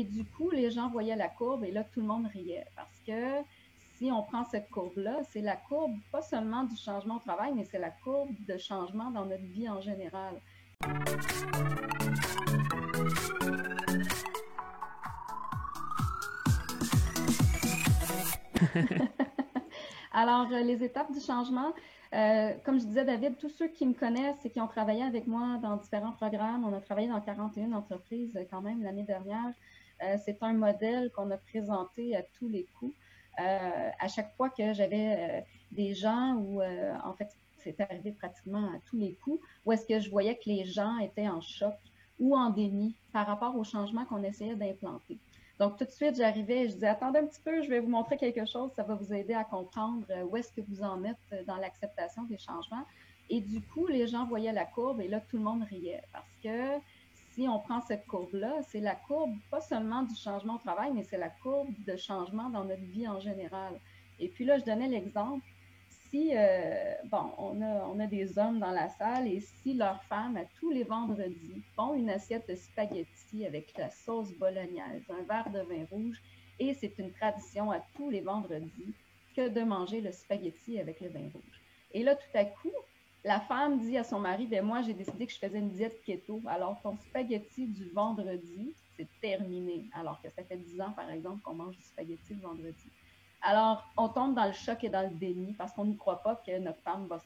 Et du coup, les gens voyaient la courbe et là, tout le monde riait parce que si on prend cette courbe-là, c'est la courbe pas seulement du changement au travail, mais c'est la courbe de changement dans notre vie en général. Alors, les étapes du changement, comme je disais, David, tous ceux qui me connaissent et qui ont travaillé avec moi dans différents programmes, on a travaillé dans 41 entreprises quand même l'année dernière. C'est un modèle qu'on a présenté à tous les coups. À chaque fois que j'avais des gens où, en fait, c'est arrivé pratiquement à tous les coups, où est-ce que je voyais que les gens étaient en choc ou en déni par rapport au changement qu'on essayait d'implanter. Donc, tout de suite, j'arrivais et je disais, attendez un petit peu, je vais vous montrer quelque chose, ça va vous aider à comprendre où est-ce que vous en êtes dans l'acceptation des changements. Et du coup, les gens voyaient la courbe et là, tout le monde riait parce que si on prend cette courbe-là, c'est la courbe pas seulement du changement au travail, mais c'est la courbe de changement dans notre vie en général. Et puis là, je donnais l'exemple. Si, on a des hommes dans la salle et si leurs femmes, à tous les vendredis, font une assiette de spaghettis avec la sauce bolognaise, un verre de vin rouge, et c'est une tradition à tous les vendredis que de manger le spaghetti avec le vin rouge. Et là, tout à coup, la femme dit à son mari, ben moi, j'ai décidé que je faisais une diète keto, alors ton spaghetti du vendredi, c'est terminé. Alors que ça fait 10 ans, par exemple, qu'on mange du spaghetti le vendredi. Alors, on tombe dans le choc et dans le déni parce qu'on n'y croit pas que notre femme va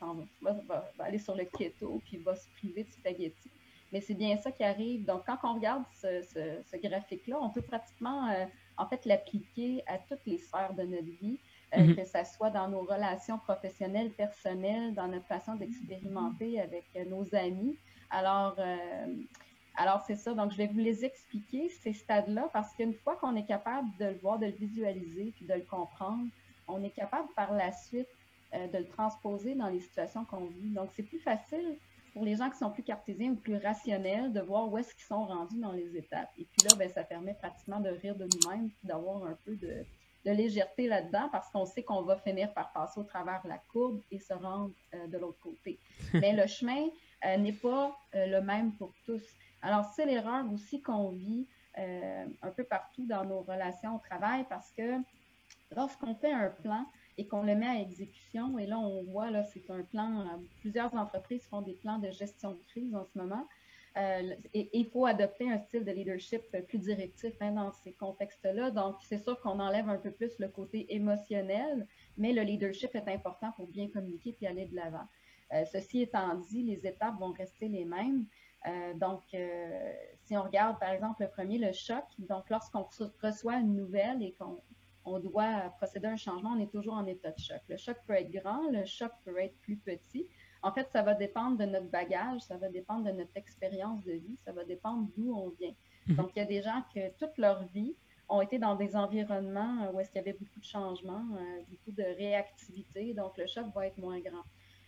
aller sur le keto puis va se priver de spaghetti. Mais c'est bien ça qui arrive. Donc, quand on regarde ce graphique-là, on peut pratiquement, en fait, l'appliquer à toutes les sphères de notre vie, que ça soit dans nos relations professionnelles, personnelles, dans notre façon d'expérimenter avec nos amis. Alors, c'est ça. Donc, je vais vous les expliquer, ces stades-là, parce qu'une fois qu'on est capable de le voir, de le visualiser, puis de le comprendre, on est capable par la suite de le transposer dans les situations qu'on vit. Donc, c'est plus facile pour les gens qui sont plus cartésiens ou plus rationnels de voir où est-ce qu'ils sont rendus dans les étapes. Et puis là, ben, ça permet pratiquement de rire de nous-mêmes puis d'avoir un peu de légèreté là-dedans parce qu'on sait qu'on va finir par passer au travers la courbe et se rendre de l'autre côté. Mais le chemin n'est pas le même pour tous. Alors, c'est l'erreur aussi qu'on vit un peu partout dans nos relations au travail parce que lorsqu'on fait un plan et qu'on le met à exécution, et là, on voit, là, c'est un plan, plusieurs entreprises font des plans de gestion de crise en ce moment, et il faut adopter un style de leadership plus directif dans ces contextes-là. Donc, c'est sûr qu'on enlève un peu plus le côté émotionnel, mais le leadership est important pour bien communiquer puis aller de l'avant. Ceci étant dit, les étapes vont rester les mêmes. Si on regarde, par exemple, le premier, le choc, donc lorsqu'on reçoit une nouvelle et qu'on doit procéder à un changement, on est toujours en état de choc. Le choc peut être grand, le choc peut être plus petit. En fait, ça va dépendre de notre bagage, ça va dépendre de notre expérience de vie, ça va dépendre d'où on vient. Donc, il y a des gens que toute leur vie ont été dans des environnements où est-ce qu'il y avait beaucoup de changements, beaucoup de réactivité, donc le choc va être moins grand.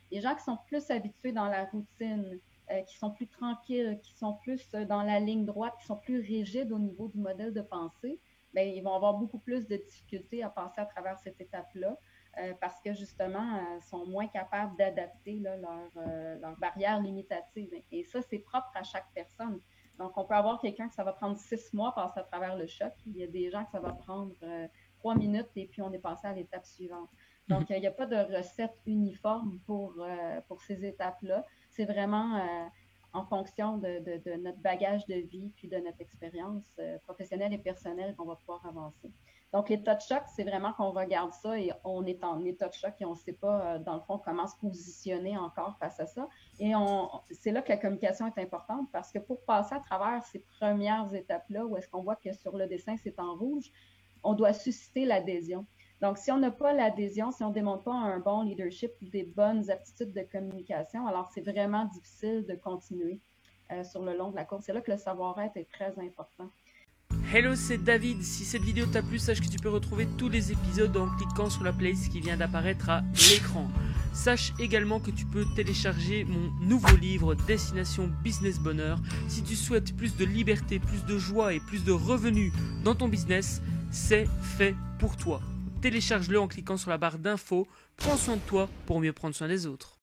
Les gens qui sont plus habitués dans la routine, qui sont plus tranquilles, qui sont plus dans la ligne droite, qui sont plus rigides au niveau du modèle de pensée, bien, ils vont avoir beaucoup plus de difficultés à passer à travers cette étape-là parce que justement, sont moins capables d'adapter leurs barrières limitatives. Et ça, c'est propre à chaque personne. Donc, on peut avoir quelqu'un que ça va prendre 6 mois à passer à travers le choc. Il y a des gens que ça va prendre 3 minutes et puis on est passé à l'étape suivante. Donc, il n'y a pas de recette uniforme pour ces étapes-là. C'est vraiment en fonction de notre bagage de vie puis de notre expérience professionnelle et personnelle qu'on va pouvoir avancer. Donc, l'état de choc, c'est vraiment qu'on regarde ça et on est en état de choc et on ne sait pas, dans le fond, comment se positionner encore face à ça. Et c'est là que la communication est importante parce que pour passer à travers ces premières étapes-là, où est-ce qu'on voit que sur le dessin, c'est en rouge, on doit susciter l'adhésion. Donc, si on n'a pas l'adhésion, si on ne démontre pas un bon leadership ou des bonnes aptitudes de communication, alors c'est vraiment difficile de continuer sur le long de la course. C'est là que le savoir-être est très important. Hello, c'est David. Si cette vidéo t'a plu, sache que tu peux retrouver tous les épisodes en cliquant sur la playlist qui vient d'apparaître à l'écran. Sache également que tu peux télécharger mon nouveau livre Destination Business Bonheur. Si tu souhaites plus de liberté, plus de joie et plus de revenus dans ton business, c'est fait pour toi. Télécharge-le en cliquant sur la barre d'infos. Prends soin de toi pour mieux prendre soin des autres.